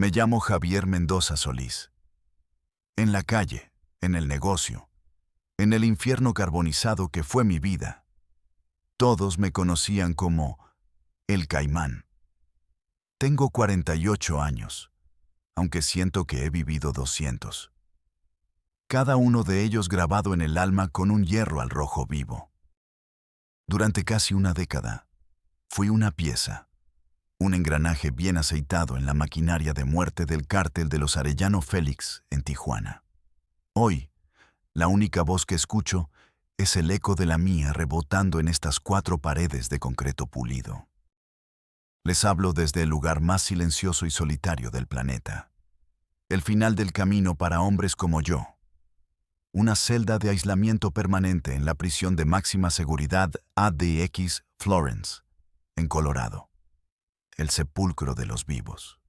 Me llamo Javier Mendoza Solís. En la calle, en el negocio, en el infierno carbonizado que fue mi vida, todos me conocían como el Caimán. Tengo 48 años, aunque siento que he vivido 200. Cada uno de ellos grabado en el alma con un hierro al rojo vivo. Durante casi una década, fui una pieza, un engranaje bien aceitado en la maquinaria de muerte del cártel de los Arellano Félix en Tijuana. Hoy, la única voz que escucho es el eco de la mía rebotando en estas 4 paredes de concreto pulido. Les hablo desde el lugar más silencioso y solitario del planeta. El final del camino para hombres como yo. Una celda de aislamiento permanente en la prisión de máxima seguridad ADX Florence, en Colorado. El sepulcro de los vivos.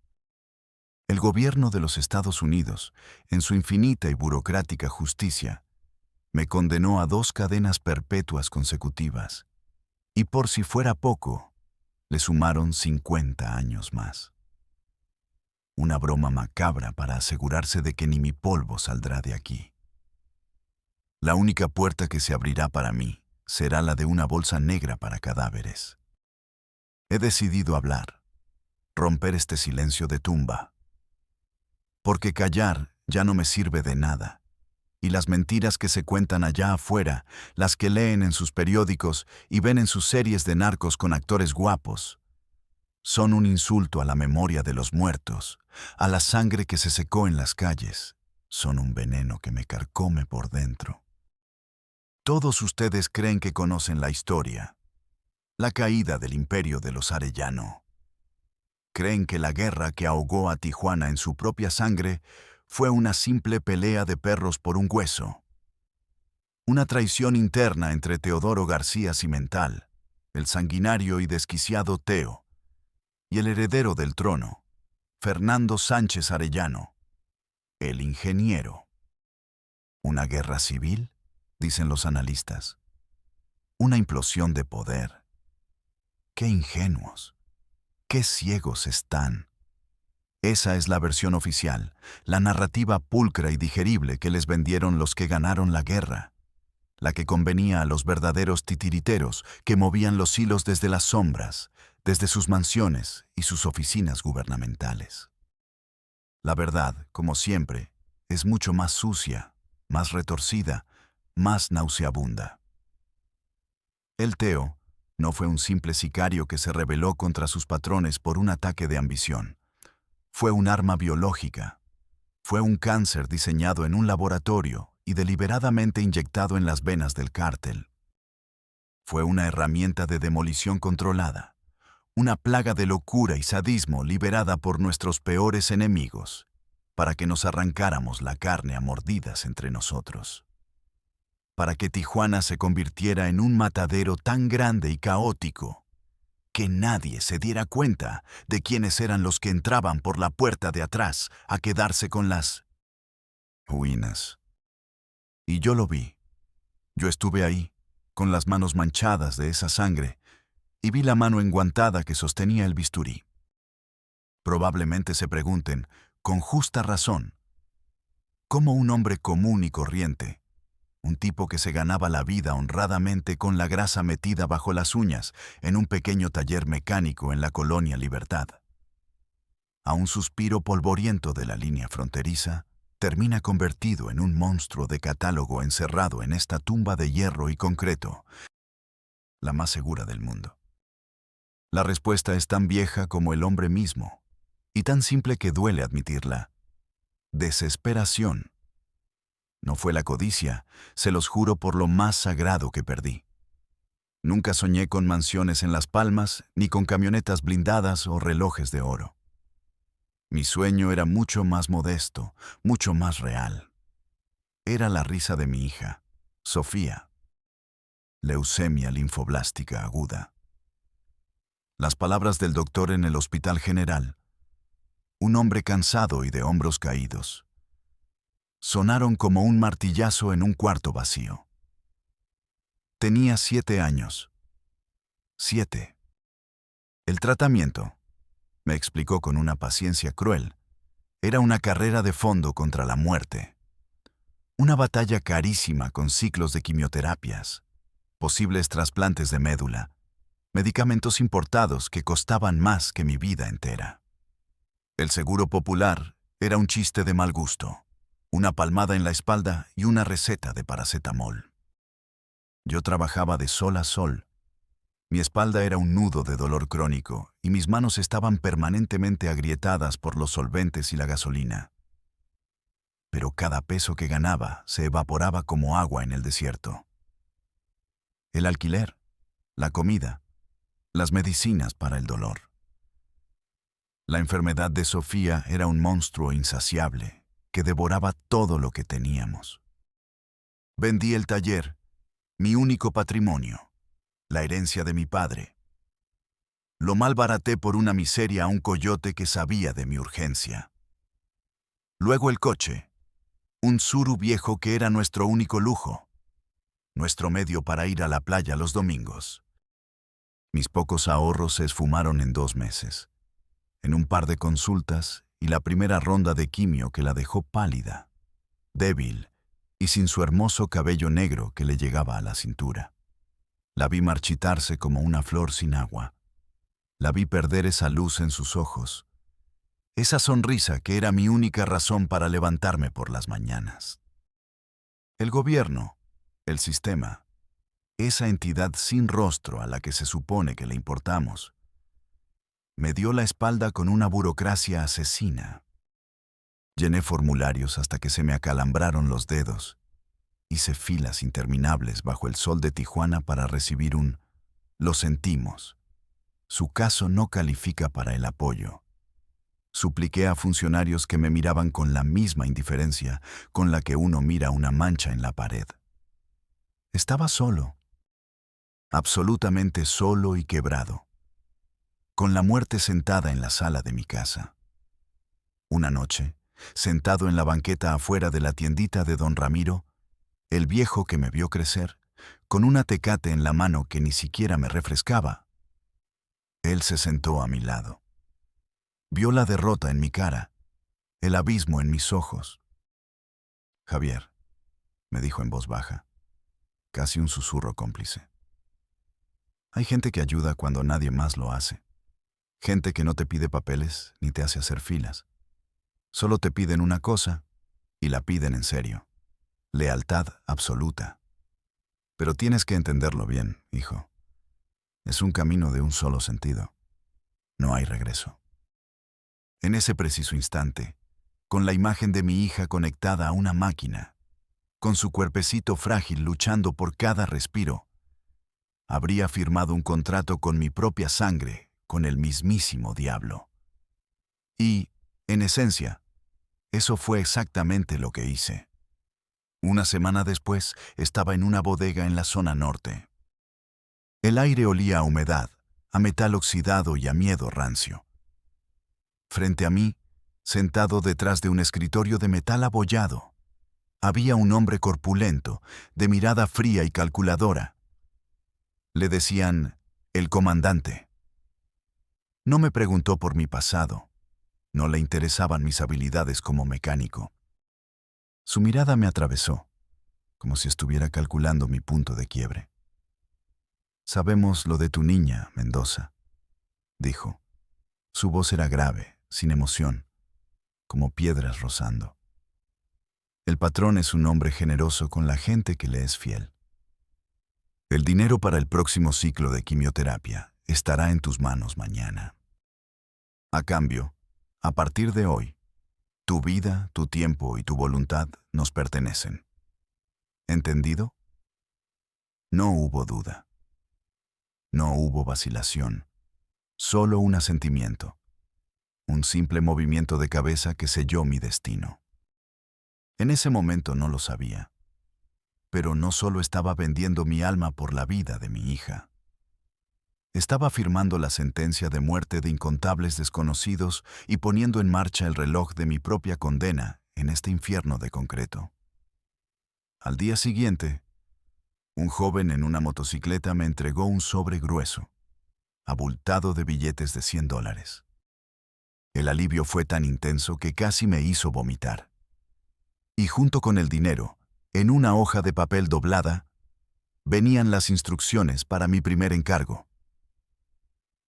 El gobierno de los Estados Unidos, en su infinita y burocrática justicia, me condenó a 2 cadenas perpetuas consecutivas, y por si fuera poco, le sumaron 50 años más. Una broma macabra para asegurarse de que ni mi polvo saldrá de aquí. La única puerta que se abrirá para mí será la de una bolsa negra para cadáveres. He decidido hablar, romper este silencio de tumba. Porque callar ya no me sirve de nada. Y las mentiras que se cuentan allá afuera, las que leen en sus periódicos y ven en sus series de narcos con actores guapos, son un insulto a la memoria de los muertos, a la sangre que se secó en las calles. Son un veneno que me carcome por dentro. Todos ustedes creen que conocen la historia, la caída del imperio de los Arellano. Creen que la guerra que ahogó a Tijuana en su propia sangre fue una simple pelea de perros por un hueso. Una traición interna entre Teodoro García Cimental, el sanguinario y desquiciado Teo, y el heredero del trono, Fernando Sánchez Arellano, el ingeniero. ¿Una guerra civil?, dicen los analistas. Una implosión de poder. ¡Qué ingenuos! ¡Qué ciegos están! Esa es la versión oficial, la narrativa pulcra y digerible que les vendieron los que ganaron la guerra, la que convenía a los verdaderos titiriteros que movían los hilos desde las sombras, desde sus mansiones y sus oficinas gubernamentales. La verdad, como siempre, es mucho más sucia, más retorcida, más nauseabunda. El Teo no fue un simple sicario que se rebeló contra sus patrones por un ataque de ambición. Fue un arma biológica. Fue un cáncer diseñado en un laboratorio y deliberadamente inyectado en las venas del cártel. Fue una herramienta de demolición controlada, una plaga de locura y sadismo liberada por nuestros peores enemigos, para que nos arrancáramos la carne a mordidas entre nosotros. Para que Tijuana se convirtiera en un matadero tan grande y caótico que nadie se diera cuenta de quiénes eran los que entraban por la puerta de atrás a quedarse con las ruinas. Y yo lo vi. Yo estuve ahí, con las manos manchadas de esa sangre, y vi la mano enguantada que sostenía el bisturí. Probablemente se pregunten, con justa razón, cómo un hombre común y corriente, un tipo que se ganaba la vida honradamente con la grasa metida bajo las uñas en un pequeño taller mecánico en la colonia Libertad, a un suspiro polvoriento de la línea fronteriza, termina convertido en un monstruo de catálogo encerrado en esta tumba de hierro y concreto, la más segura del mundo. La respuesta es tan vieja como el hombre mismo, y tan simple que duele admitirla. Desesperación. No fue la codicia, se los juro por lo más sagrado que perdí. Nunca soñé con mansiones en Las Palmas, ni con camionetas blindadas o relojes de oro. Mi sueño era mucho más modesto, mucho más real. Era la risa de mi hija, Sofía. Leucemia linfoblástica aguda. Las palabras del doctor en el Hospital General. Un hombre cansado y de hombros caídos. Sonaron como un martillazo en un cuarto vacío. Tenía 7 años. 7. El tratamiento, me explicó con una paciencia cruel, Era una carrera de fondo contra la muerte. Una batalla carísima con ciclos de quimioterapias, posibles trasplantes de médula, medicamentos importados que costaban más que mi vida entera. El seguro popular era un chiste de mal gusto, una palmada en la espalda y una receta de paracetamol. Yo trabajaba de sol a sol. Mi espalda era un nudo de dolor crónico y mis manos estaban permanentemente agrietadas por los solventes y la gasolina. Pero cada peso que ganaba se evaporaba como agua en el desierto. El alquiler, la comida, las medicinas para el dolor. La enfermedad de Sofía era un monstruo insaciable que devoraba todo lo que teníamos. Vendí el taller, mi único patrimonio, la herencia de mi padre. Lo malbaraté por una miseria a un coyote que sabía de mi urgencia. Luego el coche, un Tsuru viejo que era nuestro único lujo, nuestro medio para ir a la playa los domingos. Mis pocos ahorros se esfumaron en 2 meses, en un par de consultas y la primera ronda de quimio que la dejó pálida, débil y sin su hermoso cabello negro que le llegaba a la cintura. La vi marchitarse como una flor sin agua. La vi perder esa luz en sus ojos, esa sonrisa que era mi única razón para levantarme por las mañanas. El gobierno, el sistema, esa entidad sin rostro a la que se supone que le importamos, me dio la espalda con una burocracia asesina. Llené formularios hasta que se me acalambraron los dedos. Hice filas interminables bajo el sol de Tijuana para recibir un "lo sentimos. Su caso no califica para el apoyo". Supliqué a funcionarios que me miraban con la misma indiferencia con la que uno mira una mancha en la pared. Estaba solo, absolutamente solo y quebrado, con la muerte sentada en la sala de mi casa. Una noche, sentado en la banqueta afuera de la tiendita de don Ramiro, el viejo que me vio crecer, con una Tecate en la mano que ni siquiera me refrescaba, él se sentó a mi lado. Vio la derrota en mi cara, el abismo en mis ojos. «Javier», me dijo en voz baja, casi un susurro cómplice. «Hay gente que ayuda cuando nadie más lo hace. Gente que no te pide papeles ni te hace hacer filas. Solo te piden una cosa y la piden en serio. Lealtad absoluta. Pero tienes que entenderlo bien, hijo. Es un camino de un solo sentido. No hay regreso». En ese preciso instante, con la imagen de mi hija conectada a una máquina, con su cuerpecito frágil luchando por cada respiro, habría firmado un contrato con mi propia sangre, con el mismísimo diablo. Y, en esencia, eso fue exactamente lo que hice. Una semana después, estaba en una bodega en la zona norte. El aire olía a humedad, a metal oxidado y a miedo rancio. Frente a mí, sentado detrás de un escritorio de metal abollado, había un hombre corpulento, de mirada fría y calculadora. Le decían el comandante. No me preguntó por mi pasado. No le interesaban mis habilidades como mecánico. Su mirada me atravesó, como si estuviera calculando mi punto de quiebre. «Sabemos lo de tu niña, Mendoza», dijo. Su voz era grave, sin emoción, como piedras rozando. «El patrón es un hombre generoso con la gente que le es fiel. El dinero para el próximo ciclo de quimioterapia estará en tus manos mañana. A cambio, a partir de hoy, tu vida, tu tiempo y tu voluntad nos pertenecen. ¿Entendido?» No hubo duda. No hubo vacilación. Solo un asentimiento. Un simple movimiento de cabeza que selló mi destino. En ese momento no lo sabía. Pero no solo estaba vendiendo mi alma por la vida de mi hija. Estaba firmando la sentencia de muerte de incontables desconocidos y poniendo en marcha el reloj de mi propia condena en este infierno de concreto. Al día siguiente, un joven en una motocicleta me entregó un sobre grueso, abultado de billetes de $100. El alivio fue tan intenso que casi me hizo vomitar. Y junto con el dinero, en una hoja de papel doblada, venían las instrucciones para mi primer encargo.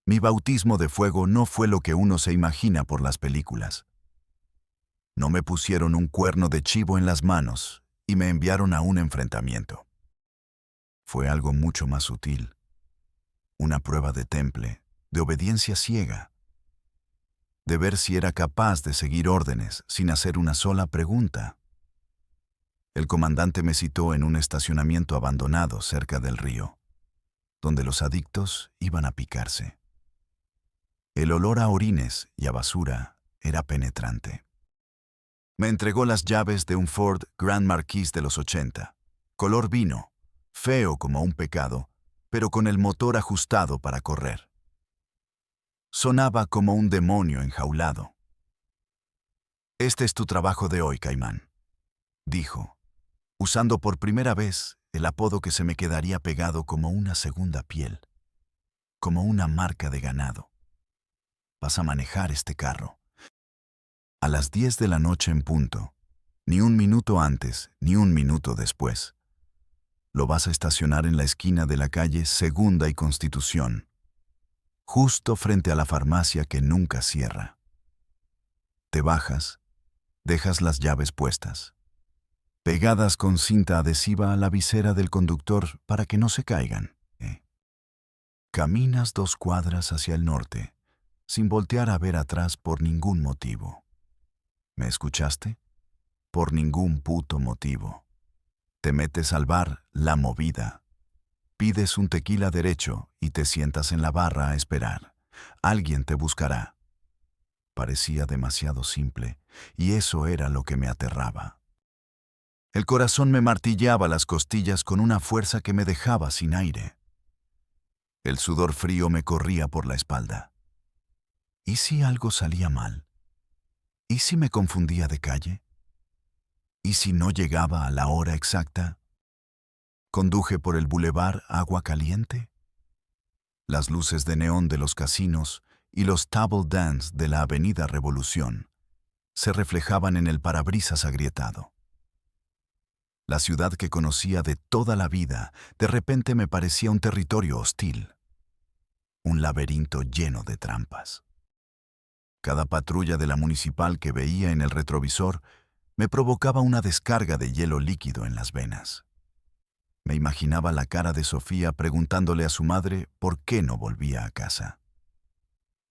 Mi bautismo de fuego no fue lo que uno se imagina por las películas. No me pusieron un cuerno de chivo en las manos y me enviaron a un enfrentamiento. Fue algo mucho más sutil. Una prueba de temple, de obediencia ciega. De ver si era capaz de seguir órdenes sin hacer una sola pregunta. El comandante me citó en un estacionamiento abandonado cerca del río, donde los adictos iban a picarse. El olor a orines y a basura era penetrante. Me entregó las llaves de un Ford Grand Marquis de los 80, color vino, feo como un pecado, pero con el motor ajustado para correr. Sonaba como un demonio enjaulado. «Este es tu trabajo de hoy, Caimán», dijo, usando por primera vez el apodo que se me quedaría pegado como una segunda piel, como una marca de ganado. «Vas a manejar este carro. A las 10 de la noche en punto, ni un minuto antes, ni un minuto después. Lo vas a estacionar en la esquina de la calle Segunda y Constitución, justo frente a la farmacia que nunca cierra. Te bajas, dejas las llaves puestas, pegadas con cinta adhesiva a la visera del conductor para que no se caigan. Caminas 2 cuadras hacia el norte, sin voltear a ver atrás por ningún motivo. ¿Me escuchaste? Por ningún puto motivo. Te metes al bar La Movida. Pides un tequila derecho y te sientas en la barra a esperar. Alguien te buscará. Parecía demasiado simple, y eso era lo que me aterraba. El corazón me martilleaba las costillas con una fuerza que me dejaba sin aire. El sudor frío me corría por la espalda. ¿Y si algo salía mal? ¿Y si me confundía de calle? ¿Y si no llegaba a la hora exacta? Conduje por el bulevar Agua Caliente. Las luces de neón de los casinos y los table dance de la Avenida Revolución se reflejaban en el parabrisas agrietado. La ciudad que conocía de toda la vida de repente me parecía un territorio hostil, un laberinto lleno de trampas. Cada patrulla de la municipal que veía en el retrovisor me provocaba una descarga de hielo líquido en las venas. Me imaginaba la cara de Sofía preguntándole a su madre por qué no volvía a casa.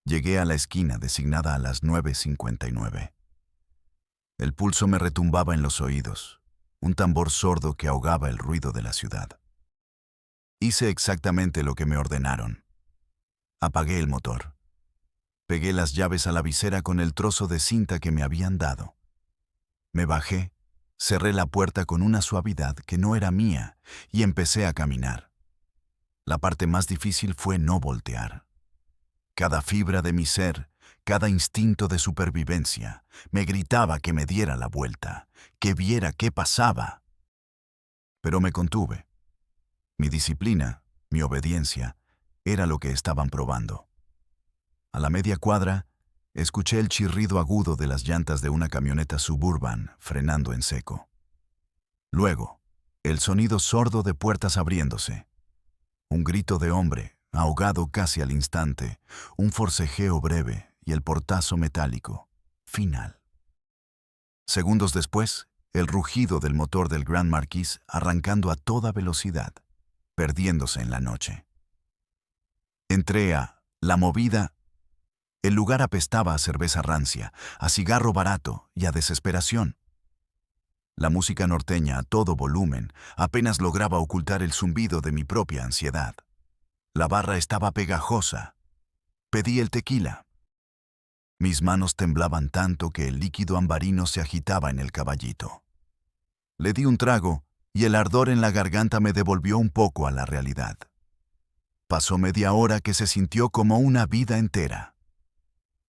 Llegué a la esquina designada a las 9:59. El pulso me retumbaba en los oídos, un tambor sordo que ahogaba el ruido de la ciudad. Hice exactamente lo que me ordenaron. Apagué el motor. Pegué las llaves a la visera con el trozo de cinta que me habían dado. Me bajé, cerré la puerta con una suavidad que no era mía y empecé a caminar. La parte más difícil fue no voltear. Cada fibra de mi ser, cada instinto de supervivencia, me gritaba que me diera la vuelta, que viera qué pasaba. Pero me contuve. Mi disciplina, mi obediencia, era lo que estaban probando. A la media cuadra, escuché el chirrido agudo de las llantas de una camioneta Suburban frenando en seco. Luego, el sonido sordo de puertas abriéndose. Un grito de hombre, ahogado casi al instante, un forcejeo breve y el portazo metálico, final. Segundos después, el rugido del motor del Grand Marquis arrancando a toda velocidad, perdiéndose en la noche. Entré a La Movida. El lugar apestaba a cerveza rancia, a cigarro barato y a desesperación. La música norteña a todo volumen apenas lograba ocultar el zumbido de mi propia ansiedad. La barra estaba pegajosa. Pedí el tequila. Mis manos temblaban tanto que el líquido ambarino se agitaba en el caballito. Le di un trago y el ardor en la garganta me devolvió un poco a la realidad. Pasó media hora que se sintió como una vida entera.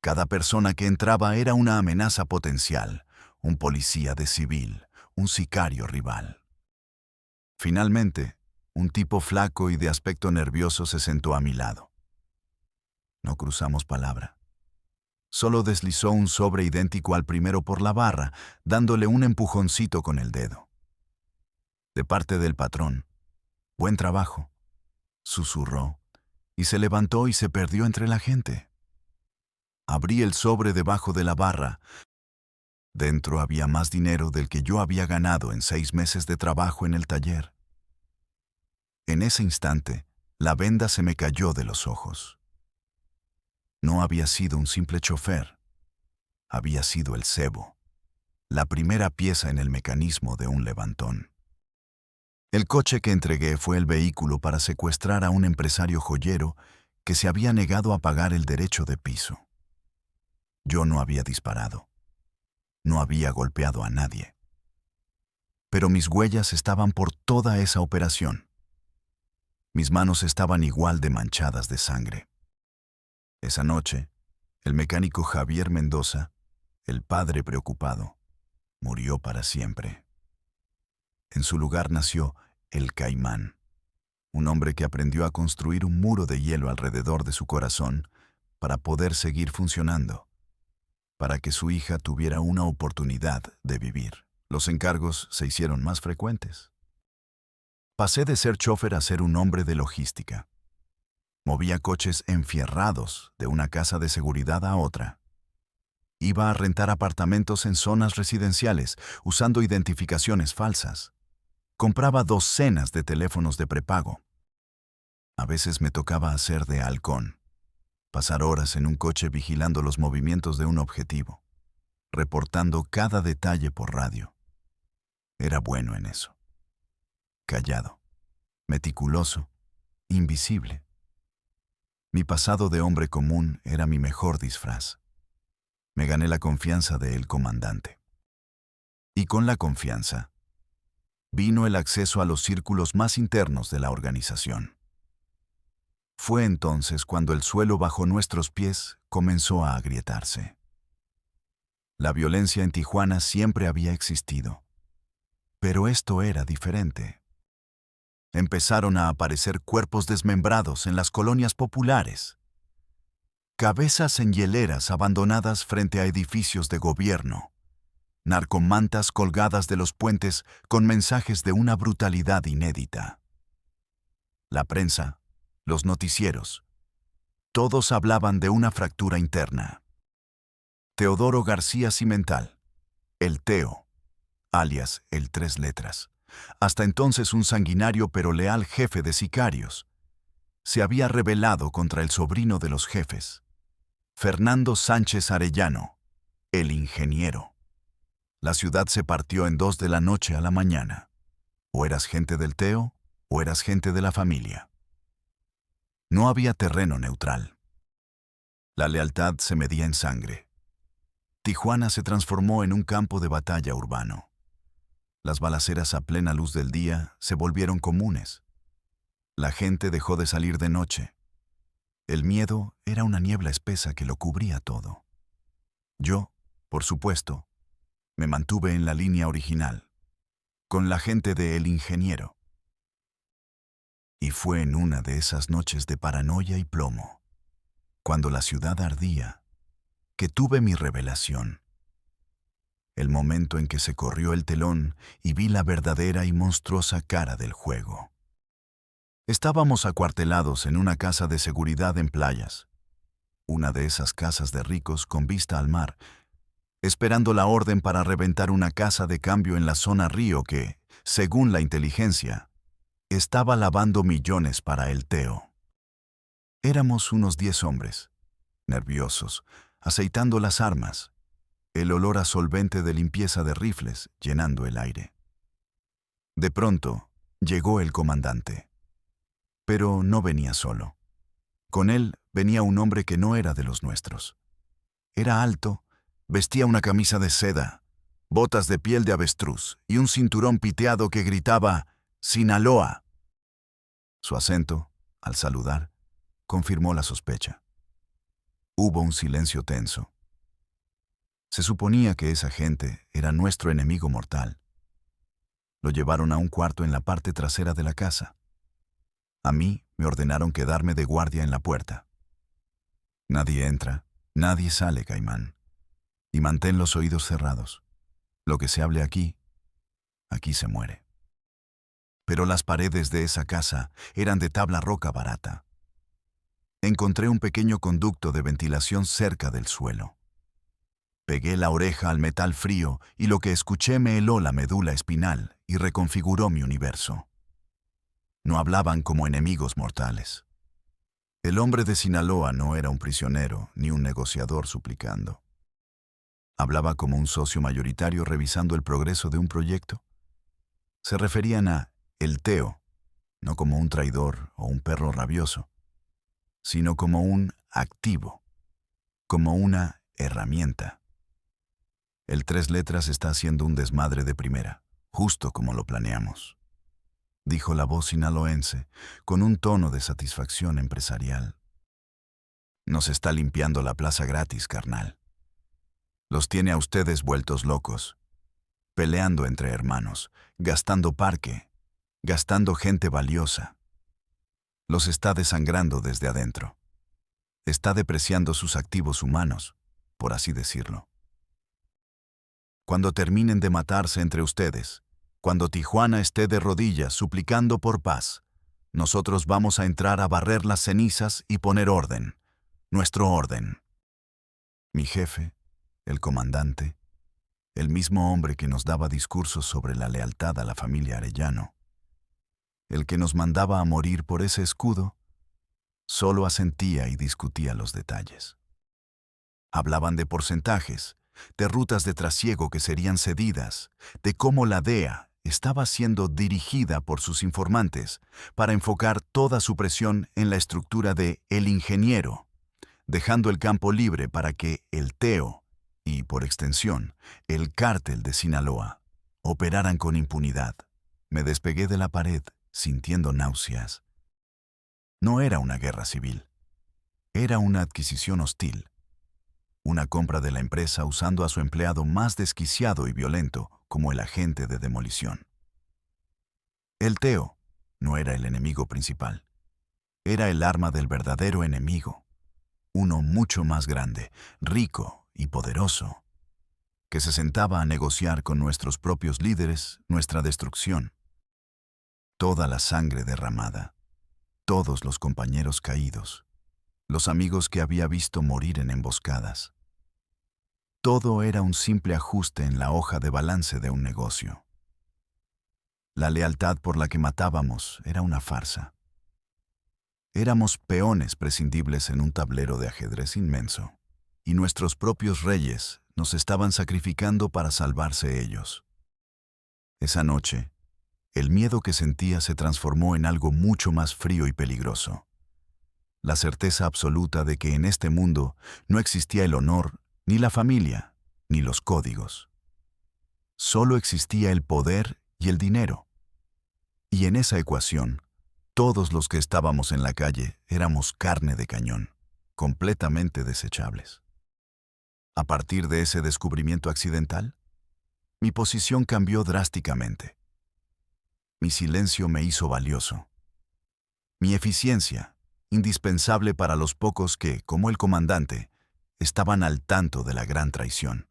Cada persona que entraba era una amenaza potencial, un policía de civil, un sicario rival. Finalmente, un tipo flaco y de aspecto nervioso se sentó a mi lado. No cruzamos palabra. Solo deslizó un sobre idéntico al primero por la barra, dándole un empujoncito con el dedo. De parte del patrón. Buen trabajo, susurró, y se levantó y se perdió entre la gente. Abrí el sobre debajo de la barra. Dentro había más dinero del que yo había ganado en 6 meses de trabajo en el taller. En ese instante, la venda se me cayó de los ojos. No había sido un simple chofer. Había sido el cebo, la primera pieza en el mecanismo de un levantón. El coche que entregué fue el vehículo para secuestrar a un empresario joyero que se había negado a pagar el derecho de piso. Yo no había disparado. No había golpeado a nadie. Pero mis huellas estaban por toda esa operación. Mis manos estaban igual de manchadas de sangre. Esa noche, el mecánico Javier Mendoza, el padre preocupado, murió para siempre. En su lugar nació el Caimán, un hombre que aprendió a construir un muro de hielo alrededor de su corazón para poder seguir funcionando, para que su hija tuviera una oportunidad de vivir. Los encargos se hicieron más frecuentes. Pasé de ser chofer a ser un hombre de logística. Movía coches enfierrados de una casa de seguridad a otra. Iba a rentar apartamentos en zonas residenciales usando identificaciones falsas. Compraba docenas de teléfonos de prepago. A veces me tocaba hacer de halcón, pasar horas en un coche vigilando los movimientos de un objetivo, reportando cada detalle por radio. Era bueno en eso. Callado, meticuloso, invisible. Mi pasado de hombre común era mi mejor disfraz. Me gané la confianza del comandante. Y con la confianza, vino el acceso a los círculos más internos de la organización. Fue entonces cuando el suelo bajo nuestros pies comenzó a agrietarse. La violencia en Tijuana siempre había existido, pero esto era diferente. Empezaron a aparecer cuerpos desmembrados en las colonias populares, cabezas en hieleras abandonadas frente a edificios de gobierno, narcomantas colgadas de los puentes con mensajes de una brutalidad inédita. La prensa, los noticieros, todos hablaban de una fractura interna. Teodoro García Cimental, el Teo, alias el Tres Letras, hasta entonces un sanguinario pero leal jefe de sicarios, se había rebelado contra el sobrino de los jefes, Fernando Sánchez Arellano, el ingeniero. La ciudad se partió en 2 de la noche a la mañana. O eras gente del Teo, o eras gente de la familia. No había terreno neutral. La lealtad se medía en sangre. Tijuana se transformó en un campo de batalla urbano. Las balaceras a plena luz del día se volvieron comunes. La gente dejó de salir de noche. El miedo era una niebla espesa que lo cubría todo. Yo, por supuesto, me mantuve en la línea original, con la gente de El Ingeniero. Y fue en una de esas noches de paranoia y plomo, cuando la ciudad ardía, que tuve mi revelación. El momento en que se corrió el telón y vi la verdadera y monstruosa cara del juego. Estábamos acuartelados en una casa de seguridad en Playas, una de esas casas de ricos con vista al mar, esperando la orden para reventar una casa de cambio en la zona Río que, según la inteligencia, estaba lavando millones para el Teo. Éramos unos 10 hombres, nerviosos, aceitando las armas, el olor a solvente de limpieza de rifles llenando el aire. De pronto, llegó el comandante. Pero no venía solo. Con él venía un hombre que no era de los nuestros. Era alto, vestía una camisa de seda, botas de piel de avestruz y un cinturón piteado que gritaba «Sinaloa». Su acento, al saludar, confirmó la sospecha. Hubo un silencio tenso. Se suponía que esa gente era nuestro enemigo mortal. Lo llevaron a un cuarto en la parte trasera de la casa. A mí me ordenaron quedarme de guardia en la puerta. Nadie entra, Nadie sale, Caimán. Y mantén los oídos cerrados. Lo que se hable aquí, aquí se muere. Pero las paredes de esa casa eran de tabla roca barata. Encontré un pequeño conducto de ventilación cerca del suelo. Pegué la oreja al metal frío y lo que escuché me heló la médula espinal y reconfiguró mi universo. No hablaban como enemigos mortales. El hombre de Sinaloa no era un prisionero ni un negociador suplicando. Hablaba como un socio mayoritario revisando el progreso de un proyecto. Se referían a el Teo, no como un traidor o un perro rabioso, sino como un activo, como una herramienta. El Tres Letras está haciendo un desmadre de primera, justo como lo planeamos, dijo la voz sinaloense, con un tono de satisfacción empresarial. Nos está limpiando la plaza gratis, carnal. Los tiene a ustedes vueltos locos, peleando entre hermanos, gastando parque, gastando gente valiosa. Los está desangrando desde adentro. Está depreciando sus activos humanos, por así decirlo. Cuando terminen de matarse entre ustedes, cuando Tijuana esté de rodillas suplicando por paz, nosotros vamos a entrar a barrer las cenizas y poner orden, nuestro orden. Mi jefe, el comandante, el mismo hombre que nos daba discursos sobre la lealtad a la familia Arellano, el que nos mandaba a morir por ese escudo, solo asentía y discutía los detalles. Hablaban de porcentajes, de rutas de trasiego que serían cedidas, de cómo la DEA estaba siendo dirigida por sus informantes para enfocar toda su presión en la estructura de El Ingeniero, dejando el campo libre para que el Teo y, por extensión, el cártel de Sinaloa operaran con impunidad. Me despegué de la pared, sintiendo náuseas. No era una guerra civil. Era una adquisición hostil. Una compra de la empresa usando a su empleado más desquiciado y violento como el agente de demolición. El Teo no era el enemigo principal. Era el arma del verdadero enemigo. Uno mucho más grande, rico y poderoso, que se sentaba a negociar con nuestros propios líderes nuestra destrucción. Toda la sangre derramada, todos los compañeros caídos, los amigos que había visto morir en emboscadas. Todo era un simple ajuste en la hoja de balance de un negocio. La lealtad por la que matábamos era una farsa. Éramos peones prescindibles en un tablero de ajedrez inmenso, y nuestros propios reyes nos estaban sacrificando para salvarse ellos. Esa noche, el miedo que sentía se transformó en algo mucho más frío y peligroso. La certeza absoluta de que en este mundo no existía el honor, ni la familia, ni los códigos. Solo existía el poder y el dinero. Y en esa ecuación, todos los que estábamos en la calle éramos carne de cañón, completamente desechables. A partir de ese descubrimiento accidental, mi posición cambió drásticamente. Mi silencio me hizo valioso. Mi eficiencia, indispensable para los pocos que, como el comandante, estaban al tanto de la gran traición.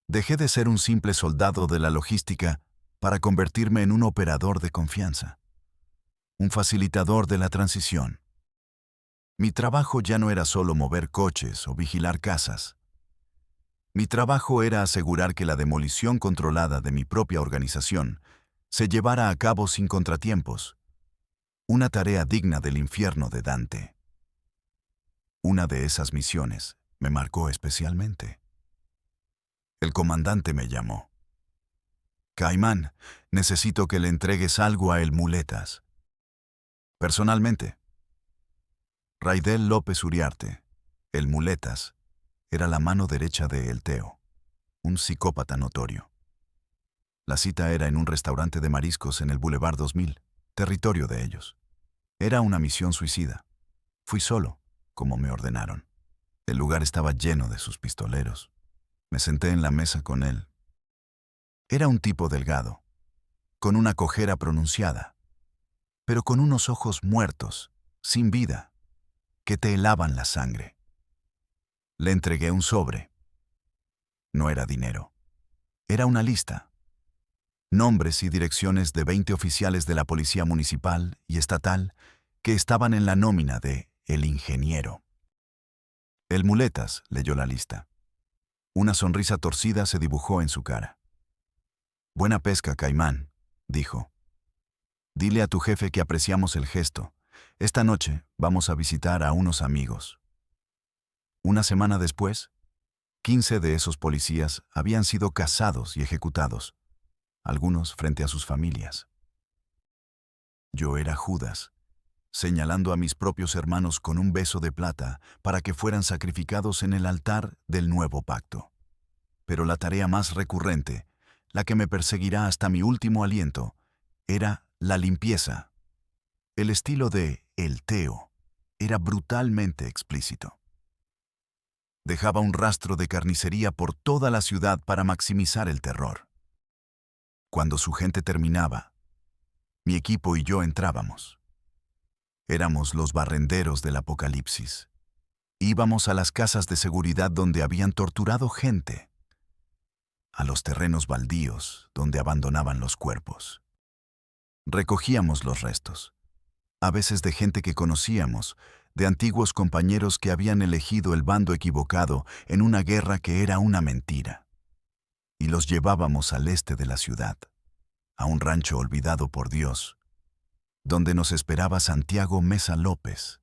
Dejé de ser un simple soldado de la logística para convertirme en un operador de confianza, un facilitador de la transición. Mi trabajo ya no era solo mover coches o vigilar casas. Mi trabajo era asegurar que la demolición controlada de mi propia organización se llevara a cabo sin contratiempos, una tarea digna del infierno de Dante. Una de esas misiones me marcó especialmente. El comandante me llamó. Caimán, necesito que le entregues algo a el Muletas. Personalmente. Raidel López Uriarte, el Muletas, era la mano derecha de El Teo, un psicópata notorio. La cita era en un restaurante de mariscos en el Boulevard 2000, territorio de ellos. Era una misión suicida. Fui solo, como me ordenaron. El lugar estaba lleno de sus pistoleros. Me senté en la mesa con él. Era un tipo delgado, con una cojera pronunciada, pero con unos ojos muertos, sin vida, que te helaban la sangre. Le entregué un sobre. No era dinero. Era una lista. Nombres y direcciones de 20 oficiales de la policía municipal y estatal que estaban en la nómina de El Ingeniero. El muletas leyó la lista. Una sonrisa torcida se dibujó en su cara. «Buena pesca, Caimán», dijo. «Dile a tu jefe que apreciamos el gesto. Esta noche vamos a visitar a unos amigos». Una semana después, 15 de esos policías habían sido cazados y ejecutados, algunos frente a sus familias. Yo era Judas, señalando a mis propios hermanos con un beso de plata para que fueran sacrificados en el altar del nuevo pacto. Pero la tarea más recurrente, la que me perseguirá hasta mi último aliento, era la limpieza. El estilo de El Teo era brutalmente explícito. Dejaba un rastro de carnicería por toda la ciudad para maximizar el terror. Cuando su gente terminaba, mi equipo y yo entrábamos. Éramos los barrenderos del apocalipsis. Íbamos a las casas de seguridad donde habían torturado gente, a los terrenos baldíos donde abandonaban los cuerpos. Recogíamos los restos, a veces de gente que conocíamos, de antiguos compañeros que habían elegido el bando equivocado en una guerra que era una mentira, y los llevábamos al este de la ciudad, a un rancho olvidado por Dios, donde nos esperaba Santiago Mesa López,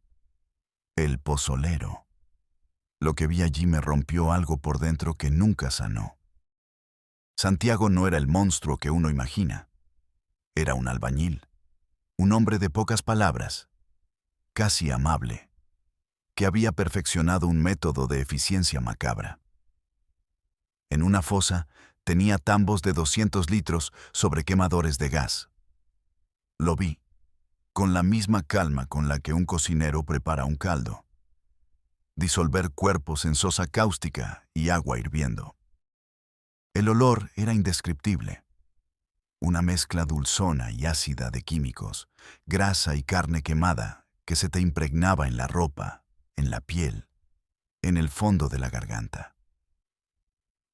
el pozolero. Lo que vi allí me rompió algo por dentro que nunca sanó. Santiago no era el monstruo que uno imagina. Era un albañil, un hombre de pocas palabras, casi amable, que había perfeccionado un método de eficiencia macabra. En una fosa tenía tambos de 200 litros sobre quemadores de gas. Lo vi, con la misma calma con la que un cocinero prepara un caldo. Disolver cuerpos en sosa cáustica y agua hirviendo. El olor era indescriptible. Una mezcla dulzona y ácida de químicos, grasa y carne quemada que se te impregnaba en la ropa, en la piel, en el fondo de la garganta.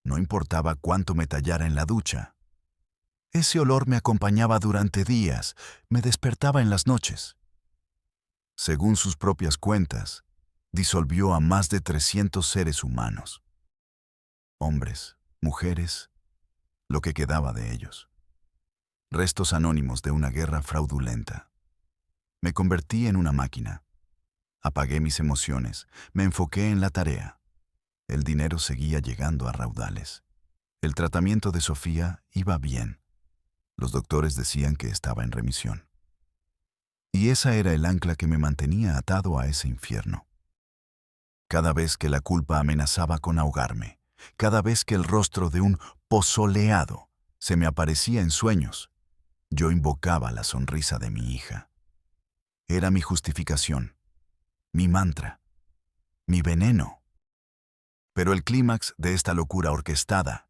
No importaba cuánto me tallara en la ducha. Ese olor me acompañaba durante días, me despertaba en las noches. Según sus propias cuentas, disolvió a más de 300 seres humanos. Hombres, mujeres, lo que quedaba de ellos. Restos anónimos de una guerra fraudulenta. Me convertí en una máquina. Apagué mis emociones, me enfoqué en la tarea. El dinero seguía llegando a raudales. El tratamiento de Sofía iba bien. Los doctores decían que estaba en remisión. Y esa era el ancla que me mantenía atado a ese infierno. Cada vez que la culpa amenazaba con ahogarme, cada vez que el rostro de un pozoleado se me aparecía en sueños, yo invocaba la sonrisa de mi hija. Era mi justificación, mi mantra, mi veneno. Pero el clímax de esta locura orquestada,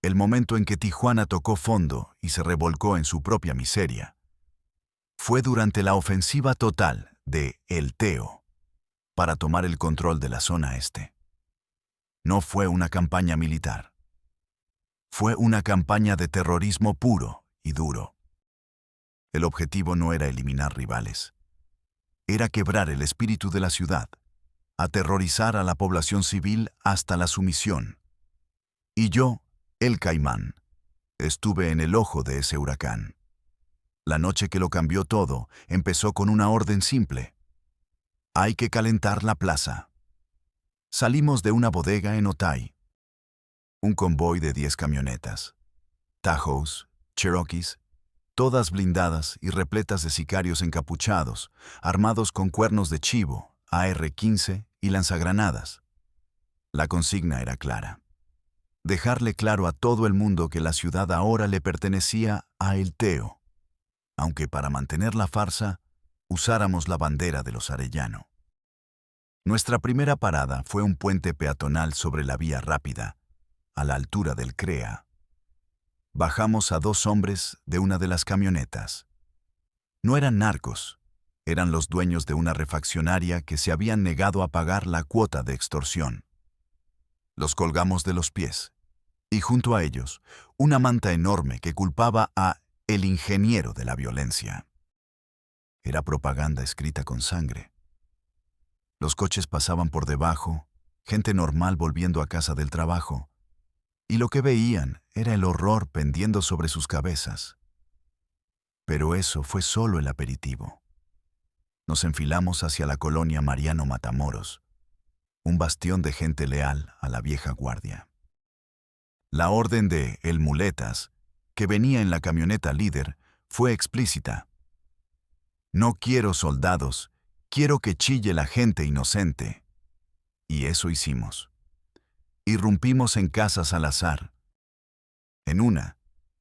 el momento en que Tijuana tocó fondo y se revolcó en su propia miseria, fue durante la ofensiva total de El Teo para tomar el control de la zona este. No fue una campaña militar. Fue una campaña de terrorismo puro y duro. El objetivo no era eliminar rivales. Era quebrar el espíritu de la ciudad, aterrorizar a la población civil hasta la sumisión. Y yo, el Caimán, estuve en el ojo de ese huracán. La noche que lo cambió todo empezó con una orden simple. Hay que calentar la plaza. Salimos de una bodega en Otay. Un convoy de 10 camionetas. Tahoes, Cherokees, todas blindadas y repletas de sicarios encapuchados, armados con cuernos de chivo, AR-15 y lanzagranadas. La consigna era clara. Dejarle claro a todo el mundo que la ciudad ahora le pertenecía a El Teo, aunque para mantener la farsa usáramos la bandera de los Arellano. Nuestra primera parada fue un puente peatonal sobre la vía rápida, a la altura del CREA. Bajamos a 2 hombres de una de las camionetas. No eran narcos, eran los dueños de una refaccionaria que se habían negado a pagar la cuota de extorsión. Los colgamos de los pies, y junto a ellos, una manta enorme que culpaba a el ingeniero de la violencia. Era propaganda escrita con sangre. Los coches pasaban por debajo, gente normal volviendo a casa del trabajo, y lo que veían era el horror pendiendo sobre sus cabezas. Pero eso fue solo el aperitivo. Nos enfilamos hacia la colonia Mariano Matamoros, un bastión de gente leal a la vieja guardia. La orden de El Muletas, que venía en la camioneta líder, fue explícita. No quiero soldados, quiero que chille la gente inocente. Y eso hicimos. Irrumpimos en casas al azar. En una,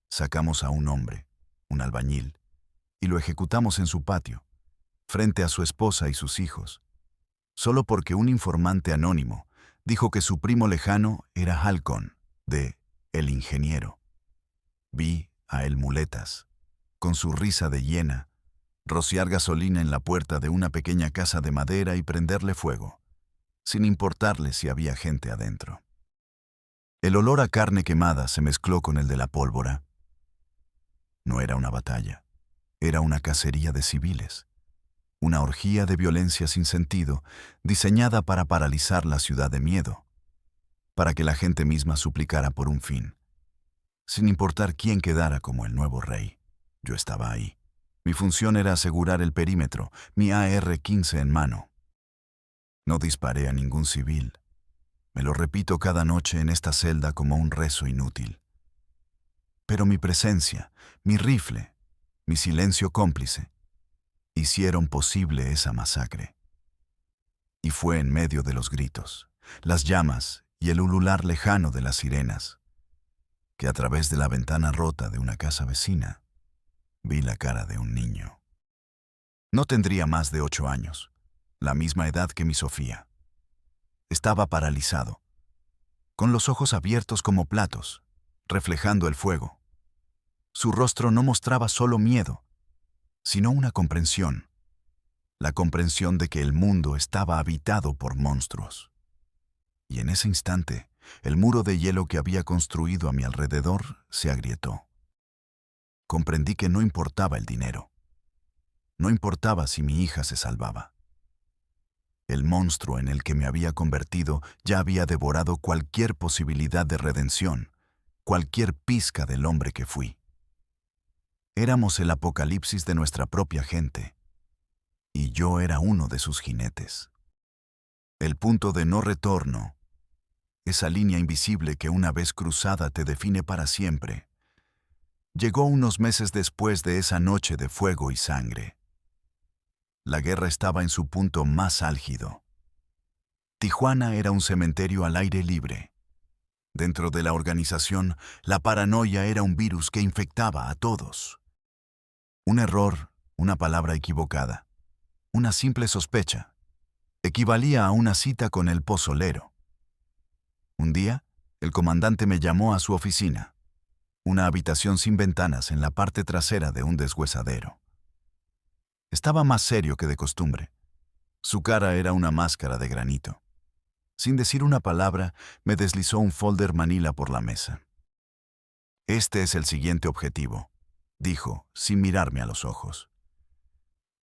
sacamos a un hombre, un albañil, y lo ejecutamos en su patio, frente a su esposa y sus hijos, solo porque un informante anónimo dijo que su primo lejano era Halcón, de El Ingeniero. Vi a El Muletas, con su risa de hiena, rociar gasolina en la puerta de una pequeña casa de madera y prenderle fuego, sin importarle si había gente adentro. El olor a carne quemada se mezcló con el de la pólvora. No era una batalla, era una cacería de civiles, una orgía de violencia sin sentido, diseñada para paralizar la ciudad de miedo, para que la gente misma suplicara por un fin. Sin importar quién quedara como el nuevo rey, yo estaba ahí. Mi función era asegurar el perímetro, mi AR-15 en mano. No disparé a ningún civil. Me lo repito cada noche en esta celda como un rezo inútil. Pero mi presencia, mi rifle, mi silencio cómplice, hicieron posible esa masacre. Y fue en medio de los gritos, las llamas y el ulular lejano de las sirenas, que a través de la ventana rota de una casa vecina, vi la cara de un niño. No tendría más de 8 años, la misma edad que mi Sofía. Estaba paralizado, con los ojos abiertos como platos, reflejando el fuego. Su rostro no mostraba solo miedo, sino una comprensión, la comprensión de que el mundo estaba habitado por monstruos. Y en ese instante, el muro de hielo que había construido a mi alrededor se agrietó. Comprendí que no importaba el dinero. No importaba si mi hija se salvaba. El monstruo en el que me había convertido ya había devorado cualquier posibilidad de redención, cualquier pizca del hombre que fui. Éramos el apocalipsis de nuestra propia gente, y yo era uno de sus jinetes. El punto de no retorno, esa línea invisible que una vez cruzada te define para siempre, llegó unos meses después de esa noche de fuego y sangre. La guerra estaba en su punto más álgido. Tijuana era un cementerio al aire libre. Dentro de la organización, la paranoia era un virus que infectaba a todos. Un error, una palabra equivocada, una simple sospecha, equivalía a una cita con el pozolero. Un día, el comandante me llamó a su oficina, una habitación sin ventanas en la parte trasera de un deshuesadero. Estaba más serio que de costumbre. Su cara era una máscara de granito. Sin decir una palabra, me deslizó un folder manila por la mesa. Este es el siguiente objetivo, dijo, sin mirarme a los ojos.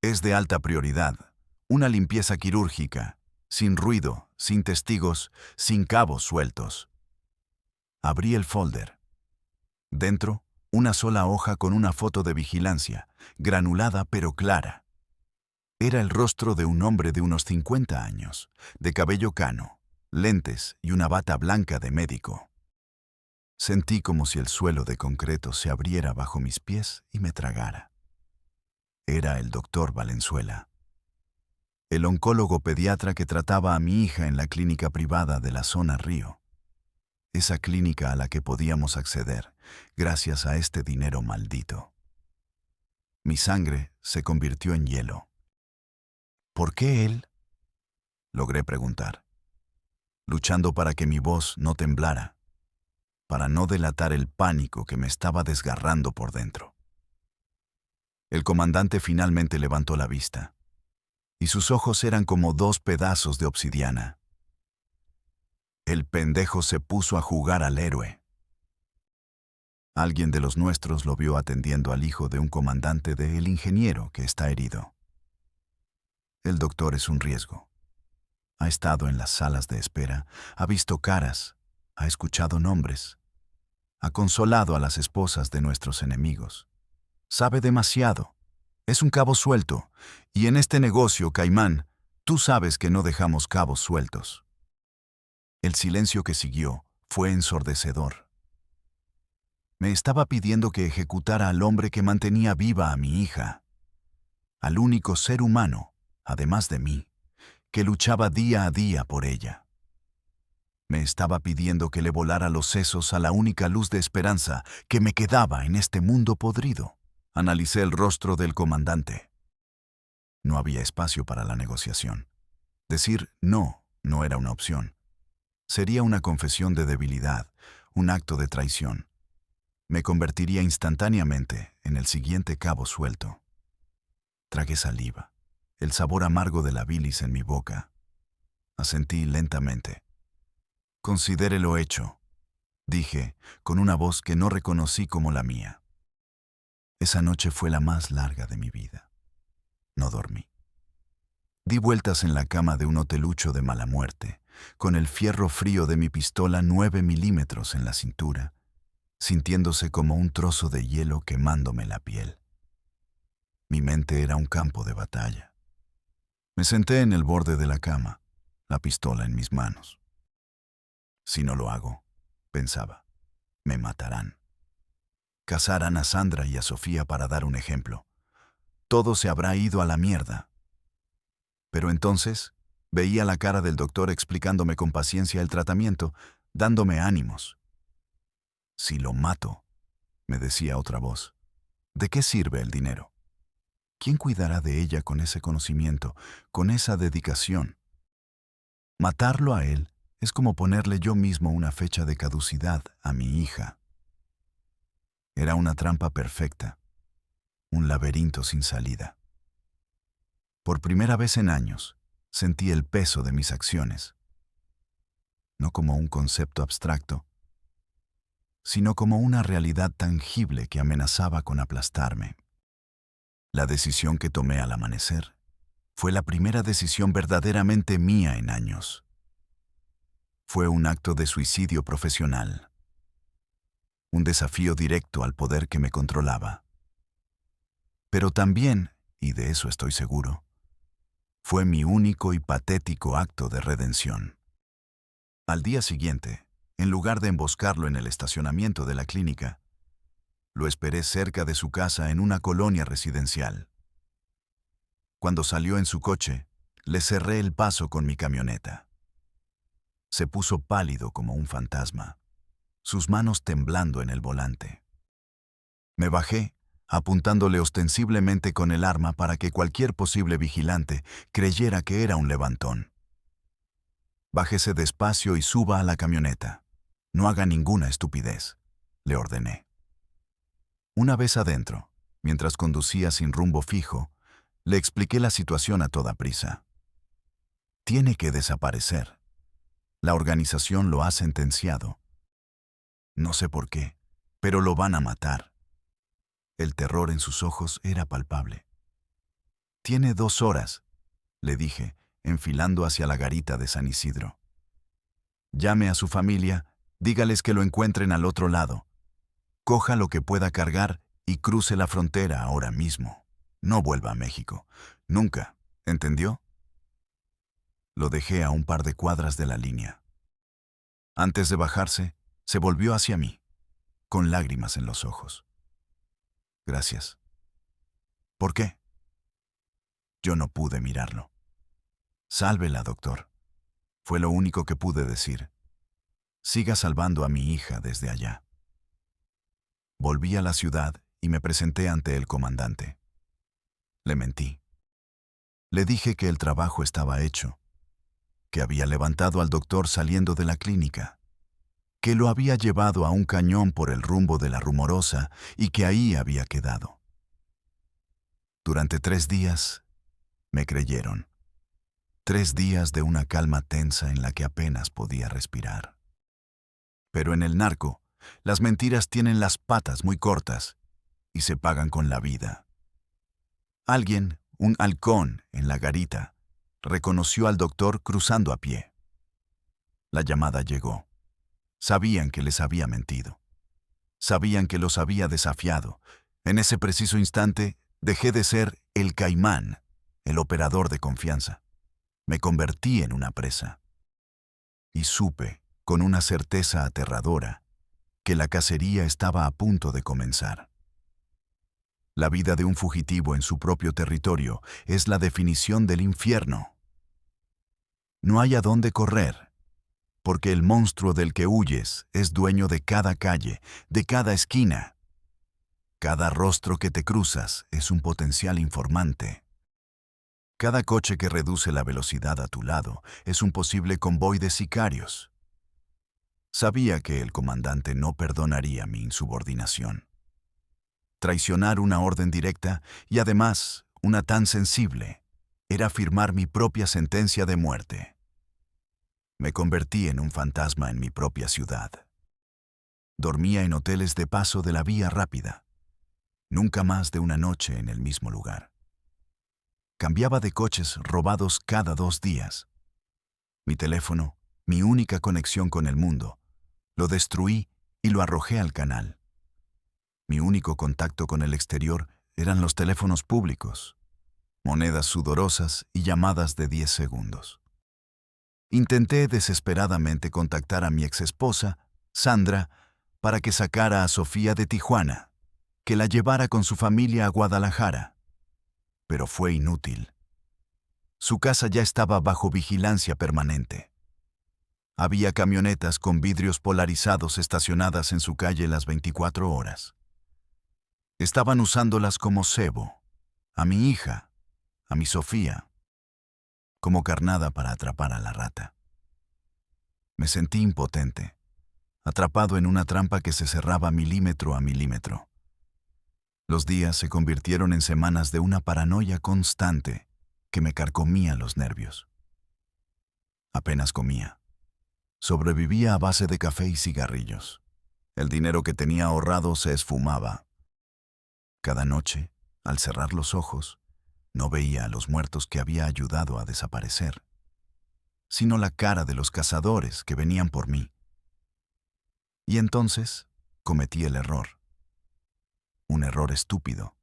Es de alta prioridad, una limpieza quirúrgica, sin ruido, sin testigos, sin cabos sueltos. Abrí el folder. Dentro, una sola hoja con una foto de vigilancia, granulada pero clara. Era el rostro de un hombre de unos 50 años, de cabello cano, lentes y una bata blanca de médico. Sentí como si el suelo de concreto se abriera bajo mis pies y me tragara. Era el doctor Valenzuela, el oncólogo pediatra que trataba a mi hija en la clínica privada de la zona Río. Esa clínica a la que podíamos acceder gracias a este dinero maldito. Mi sangre se convirtió en hielo. ¿Por qué él? Logré preguntar, luchando para que mi voz no temblara, para no delatar el pánico que me estaba desgarrando por dentro. El comandante finalmente levantó la vista, y sus ojos eran como 2 pedazos de obsidiana. El pendejo se puso a jugar al héroe. Alguien de los nuestros lo vio atendiendo al hijo de un comandante del ingeniero que está herido. El doctor es un riesgo. Ha estado en las salas de espera, ha visto caras, ha escuchado nombres, ha consolado a las esposas de nuestros enemigos. Sabe demasiado. Es un cabo suelto, y en este negocio, Caimán, tú sabes que no dejamos cabos sueltos. El silencio que siguió fue ensordecedor. Me estaba pidiendo que ejecutara al hombre que mantenía viva a mi hija, al único ser humano, además de mí, que luchaba día a día por ella. Me estaba pidiendo que le volara los sesos a la única luz de esperanza que me quedaba en este mundo podrido. Analicé el rostro del comandante. No había espacio para la negociación. Decir no era una opción. Sería una confesión de debilidad, un acto de traición. Me convertiría instantáneamente en el siguiente cabo suelto. Tragué saliva, el sabor amargo de la bilis en mi boca. Asentí lentamente. Considere lo hecho, dije, con una voz que no reconocí como la mía. Esa noche fue la más larga de mi vida. No dormí. Di vueltas en la cama de un hotelucho de mala muerte, con el fierro frío de mi pistola 9 milímetros en la cintura, sintiéndose como un trozo de hielo quemándome la piel. Mi mente era un campo de batalla. Me senté en el borde de la cama, la pistola en mis manos. Si no lo hago, pensaba, me matarán. Cazarán a Sandra y a Sofía para dar un ejemplo. Todo se habrá ido a la mierda. Pero entonces veía la cara del doctor explicándome con paciencia el tratamiento, dándome ánimos. Si lo mato, me decía otra voz, ¿de qué sirve el dinero? ¿Quién cuidará de ella con ese conocimiento, con esa dedicación? Matarlo a él es como ponerle yo mismo una fecha de caducidad a mi hija. Era una trampa perfecta, un laberinto sin salida. Por primera vez en años, sentí el peso de mis acciones, no como un concepto abstracto, sino como una realidad tangible que amenazaba con aplastarme. La decisión que tomé al amanecer fue la primera decisión verdaderamente mía en años. Fue un acto de suicidio profesional, un desafío directo al poder que me controlaba. Pero también, y de eso estoy seguro, fue mi único y patético acto de redención. Al día siguiente, en lugar de emboscarlo en el estacionamiento de la clínica, lo esperé cerca de su casa en una colonia residencial. Cuando salió en su coche, le cerré el paso con mi camioneta. Se puso pálido como un fantasma, sus manos temblando en el volante. Me bajé, apuntándole ostensiblemente con el arma para que cualquier posible vigilante creyera que era un levantón. Bájese despacio y suba a la camioneta. No haga ninguna estupidez, le ordené. Una vez adentro, mientras conducía sin rumbo fijo, le expliqué la situación a toda prisa. Tiene que desaparecer. La organización lo ha sentenciado. No sé por qué, pero lo van a matar. El terror en sus ojos era palpable. Tiene 2 horas, le dije, enfilando hacia la garita de San Isidro. Llame a su familia, dígales que lo encuentren al otro lado. Coja lo que pueda cargar y cruce la frontera ahora mismo. No vuelva a México. Nunca, ¿entendió? Lo dejé a un par de cuadras de la línea. Antes de bajarse, se volvió hacia mí, con lágrimas en los ojos. Gracias. ¿Por qué? Yo no pude mirarlo. Sálvela, doctor. Fue lo único que pude decir. Siga salvando a mi hija desde allá. Volví a la ciudad y me presenté ante el comandante. Le mentí. Le dije que el trabajo estaba hecho, que había levantado al doctor saliendo de la clínica, que lo había llevado a un cañón por el rumbo de la Rumorosa y que ahí había quedado. Durante 3 días me creyeron. 3 días de una calma tensa en la que apenas podía respirar. Pero en el narco, las mentiras tienen las patas muy cortas y se pagan con la vida. Alguien, un halcón en la garita, reconoció al doctor cruzando a pie. La llamada llegó. Sabían que les había mentido. Sabían que los había desafiado. En ese preciso instante, dejé de ser el caimán, el operador de confianza. Me convertí en una presa. Y supe, con una certeza aterradora, que la cacería estaba a punto de comenzar. La vida de un fugitivo en su propio territorio es la definición del infierno. No hay a dónde correr, porque el monstruo del que huyes es dueño de cada calle, de cada esquina. Cada rostro que te cruzas es un potencial informante. Cada coche que reduce la velocidad a tu lado es un posible convoy de sicarios. Sabía que el comandante no perdonaría mi insubordinación. Traicionar una orden directa y además una tan sensible era firmar mi propia sentencia de muerte. Me convertí en un fantasma en mi propia ciudad. Dormía en hoteles de paso de la vía rápida. Nunca más de una noche en el mismo lugar. Cambiaba de coches robados cada 2 días. Mi teléfono, mi única conexión con el mundo, lo destruí y lo arrojé al canal. Mi único contacto con el exterior eran los teléfonos públicos, monedas sudorosas y llamadas de 10 segundos. Intenté desesperadamente contactar a mi exesposa, Sandra, para que sacara a Sofía de Tijuana, que la llevara con su familia a Guadalajara. Pero fue inútil. Su casa ya estaba bajo vigilancia permanente. Había camionetas con vidrios polarizados estacionadas en su calle las 24 horas. Estaban usándolas como cebo, a mi hija, a mi Sofía, como carnada para atrapar a la rata. Me sentí impotente, atrapado en una trampa que se cerraba milímetro a milímetro. Los días se convirtieron en semanas de una paranoia constante que me carcomía los nervios. Apenas comía. Sobrevivía a base de café y cigarrillos. El dinero que tenía ahorrado se esfumaba. Cada noche, al cerrar los ojos, no veía a los muertos que había ayudado a desaparecer, sino la cara de los cazadores que venían por mí. Y entonces cometí el error. Un error estúpido,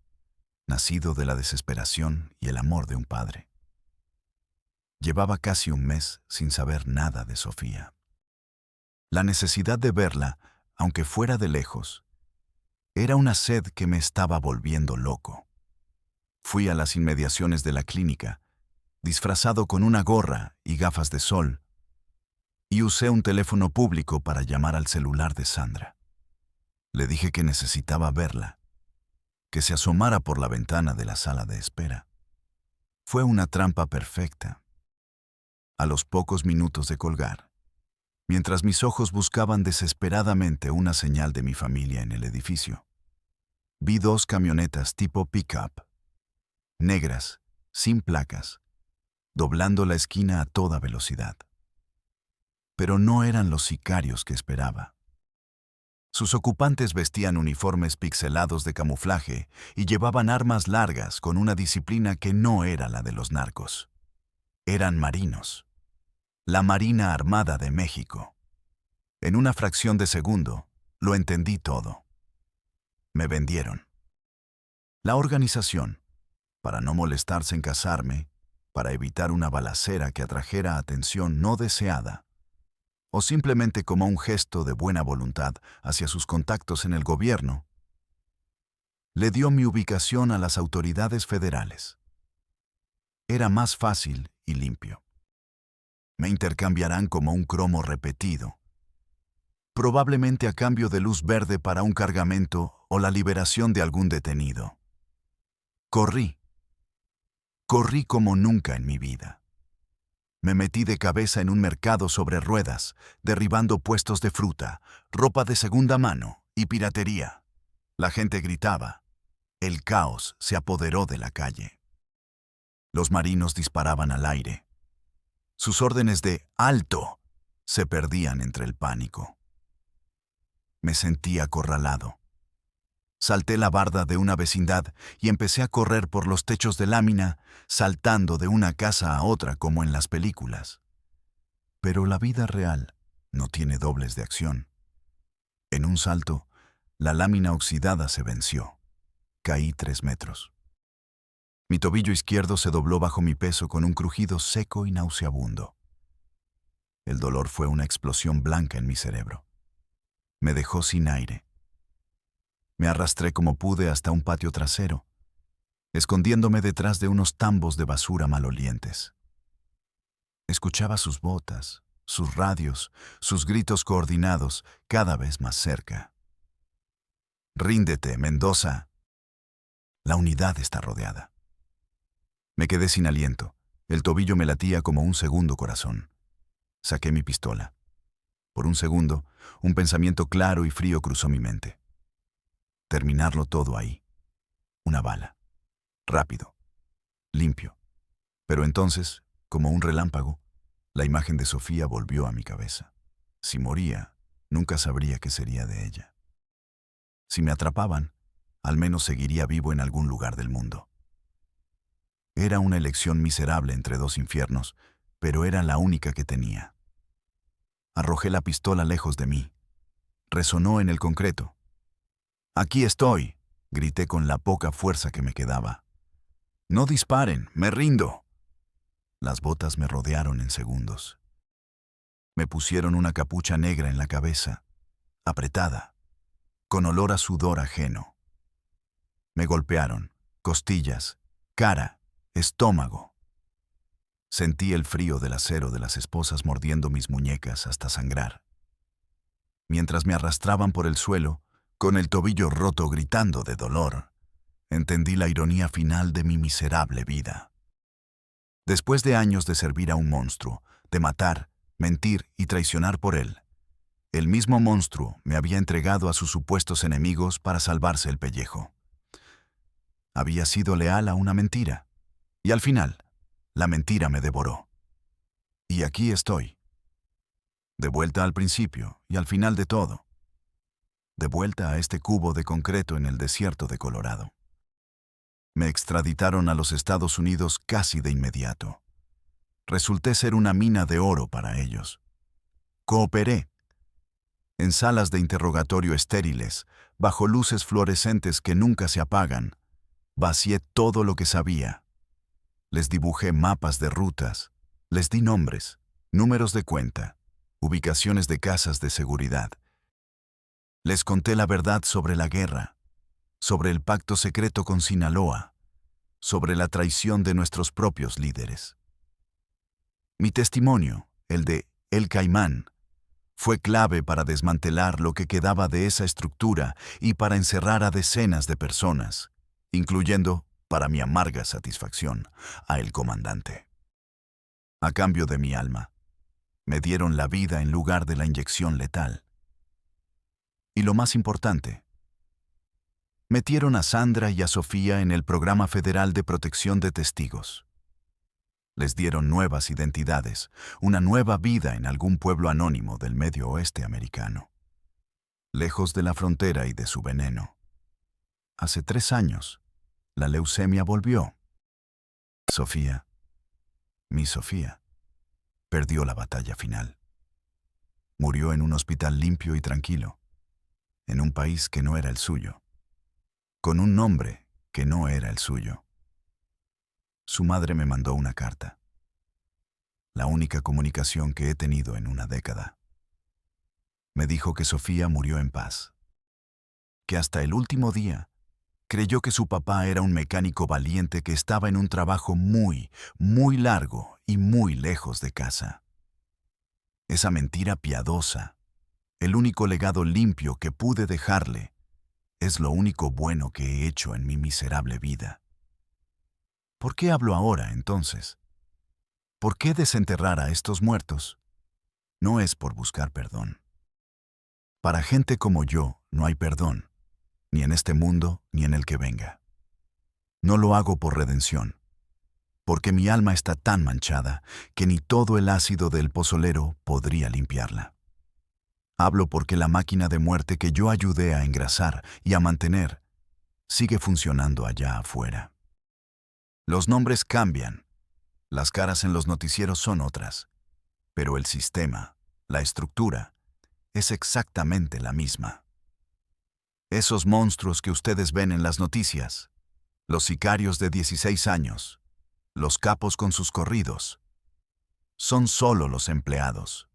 nacido de la desesperación y el amor de un padre. Llevaba casi un mes sin saber nada de Sofía. La necesidad de verla, aunque fuera de lejos, era una sed que me estaba volviendo loco. Fui a las inmediaciones de la clínica, disfrazado con una gorra y gafas de sol, y usé un teléfono público para llamar al celular de Sandra. Le dije que necesitaba verla, que se asomara por la ventana de la sala de espera. Fue una trampa perfecta. A los pocos minutos de colgar, mientras mis ojos buscaban desesperadamente una señal de mi familia en el edificio, vi 2 camionetas tipo pick-up, negras, sin placas, doblando la esquina a toda velocidad. Pero no eran los sicarios que esperaba. Sus ocupantes vestían uniformes pixelados de camuflaje y llevaban armas largas con una disciplina que no era la de los narcos. Eran marinos. La Marina Armada de México. En una fracción de segundo, lo entendí todo. Me vendieron. La organización, para no molestarse en cazarme, para evitar una balacera que atrajera atención no deseada, o simplemente como un gesto de buena voluntad hacia sus contactos en el gobierno, le dio mi ubicación a las autoridades federales. Era más fácil y limpio. Me intercambiarán como un cromo repetido, probablemente a cambio de luz verde para un cargamento o la liberación de algún detenido. Corrí. Corrí como nunca en mi vida. Me metí de cabeza en un mercado sobre ruedas, derribando puestos de fruta, ropa de segunda mano y piratería. La gente gritaba. El caos se apoderó de la calle. Los marinos disparaban al aire. Sus órdenes de ¡alto! Se perdían entre el pánico. Me sentí acorralado. Salté la barda de una vecindad y empecé a correr por los techos de lámina, saltando de una casa a otra como en las películas. Pero la vida real no tiene dobles de acción. En un salto, la lámina oxidada se venció. Caí 3 metros. Mi tobillo izquierdo se dobló bajo mi peso con un crujido seco y nauseabundo. El dolor fue una explosión blanca en mi cerebro. Me dejó sin aire. Me arrastré como pude hasta un patio trasero, escondiéndome detrás de unos tambos de basura malolientes. Escuchaba sus botas, sus radios, sus gritos coordinados, cada vez más cerca. «Ríndete, Mendoza. La unidad está rodeada». Me quedé sin aliento. El tobillo me latía como un segundo corazón. Saqué mi pistola. Por un segundo, un pensamiento claro y frío cruzó mi mente. Terminarlo todo ahí. Una bala. Rápido. Limpio. Pero entonces, como un relámpago, la imagen de Sofía volvió a mi cabeza. Si moría, nunca sabría qué sería de ella. Si me atrapaban, al menos seguiría vivo en algún lugar del mundo. Era una elección miserable entre dos infiernos, pero era la única que tenía. Arrojé la pistola lejos de mí. Resonó en el concreto. «Aquí estoy», grité con la poca fuerza que me quedaba. «No disparen, me rindo». Las botas me rodearon en segundos. Me pusieron una capucha negra en la cabeza, apretada, con olor a sudor ajeno. Me golpearon, costillas, cara, estómago. Sentí el frío del acero de las esposas mordiendo mis muñecas hasta sangrar. Mientras me arrastraban por el suelo, con el tobillo roto gritando de dolor, entendí la ironía final de mi miserable vida. Después de años de servir a un monstruo, de matar, mentir y traicionar por él, el mismo monstruo me había entregado a sus supuestos enemigos para salvarse el pellejo. Había sido leal a una mentira, y al final, la mentira me devoró. Y aquí estoy, de vuelta al principio y al final de todo, de vuelta a este cubo de concreto en el desierto de Colorado. Me extraditaron a los Estados Unidos casi de inmediato. Resulté ser una mina de oro para ellos. Cooperé. En salas de interrogatorio estériles, bajo luces fluorescentes que nunca se apagan, vacié todo lo que sabía. Les dibujé mapas de rutas, les di nombres, números de cuenta, ubicaciones de casas de seguridad. Les conté la verdad sobre la guerra, sobre el pacto secreto con Sinaloa, sobre la traición de nuestros propios líderes. Mi testimonio, el de El Caimán, fue clave para desmantelar lo que quedaba de esa estructura y para encerrar a decenas de personas, incluyendo, para mi amarga satisfacción, a el comandante. A cambio de mi alma, me dieron la vida en lugar de la inyección letal. Y lo más importante, metieron a Sandra y a Sofía en el Programa Federal de Protección de Testigos. Les dieron nuevas identidades, una nueva vida en algún pueblo anónimo del medio oeste americano, lejos de la frontera y de su veneno. Hace 3 años, la leucemia volvió. Sofía, mi Sofía, perdió la batalla final. Murió en un hospital limpio y tranquilo, en un país que no era el suyo, con un nombre que no era el suyo. Su madre me mandó una carta, la única comunicación que he tenido en una década. Me dijo que Sofía murió en paz, que hasta el último día creyó que su papá era un mecánico valiente que estaba en un trabajo muy, muy largo y muy lejos de casa. Esa mentira piadosa, el único legado limpio que pude dejarle, es lo único bueno que he hecho en mi miserable vida. ¿Por qué hablo ahora, entonces? ¿Por qué desenterrar a estos muertos? No es por buscar perdón. Para gente como yo no hay perdón, ni en este mundo ni en el que venga. No lo hago por redención. porque mi alma está tan manchada que ni todo el ácido del pozolero podría limpiarla. Hablo porque la máquina de muerte que yo ayudé a engrasar y a mantener sigue funcionando allá afuera. Los nombres cambian, las caras en los noticieros son otras, pero el sistema, la estructura, es exactamente la misma. Esos monstruos que ustedes ven en las noticias, los sicarios de 16 años, los capos con sus corridos, son solo los empleados,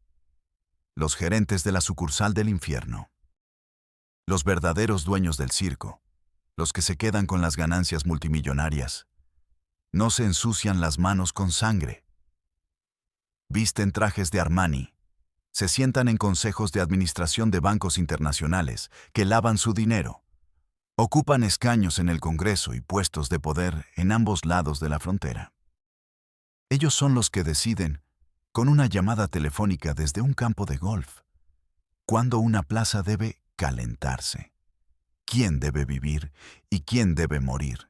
los gerentes de la sucursal del infierno, los verdaderos dueños del circo, los que se quedan con las ganancias multimillonarias. No se ensucian las manos con sangre. Visten trajes de Armani. Se sientan en consejos de administración de bancos internacionales que lavan su dinero. Ocupan escaños en el Congreso y puestos de poder en ambos lados de la frontera. Ellos son los que deciden, con una llamada telefónica desde un campo de golf, cuándo una plaza debe calentarse, quién debe vivir y quién debe morir.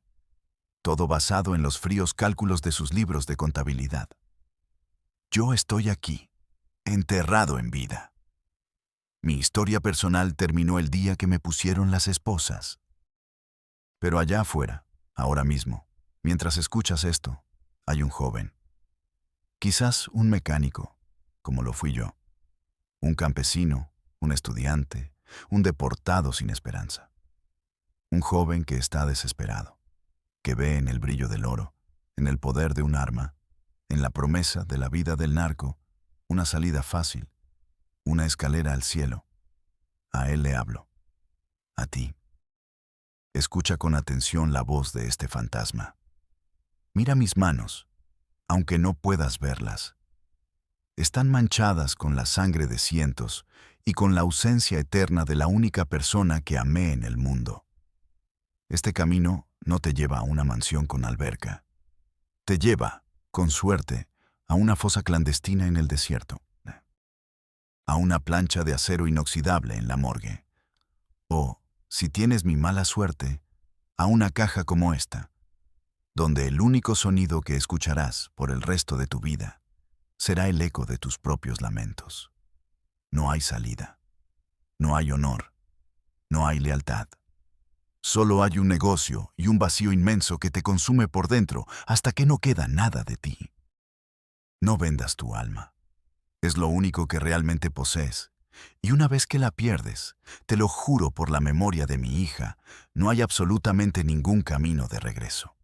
Todo basado en los fríos cálculos de sus libros de contabilidad. Yo estoy aquí, enterrado en vida. Mi historia personal terminó el día que me pusieron las esposas. Pero allá afuera, ahora mismo, mientras escuchas esto, hay un joven. Quizás un mecánico, como lo fui yo. Un campesino, un estudiante, un deportado sin esperanza. Un joven que está desesperado, que ve en el brillo del oro, en el poder de un arma, en la promesa de la vida del narco, una salida fácil, una escalera al cielo. A él le hablo. A ti. Escucha con atención la voz de este fantasma. Mira mis manos, aunque no puedas verlas. Están manchadas con la sangre de cientos y con la ausencia eterna de la única persona que amé en el mundo. Este camino no te lleva a una mansión con alberca. Te lleva, con suerte, a una fosa clandestina en el desierto. A una plancha de acero inoxidable en la morgue. O, si tienes mi mala suerte, a una caja como esta, donde el único sonido que escucharás por el resto de tu vida será el eco de tus propios lamentos. No hay salida. No hay honor. No hay lealtad. Solo hay un negocio y un vacío inmenso que te consume por dentro hasta que no queda nada de ti. No vendas tu alma. Es lo único que realmente posees. Y una vez que la pierdes, te lo juro por la memoria de mi hija, no hay absolutamente ningún camino de regreso.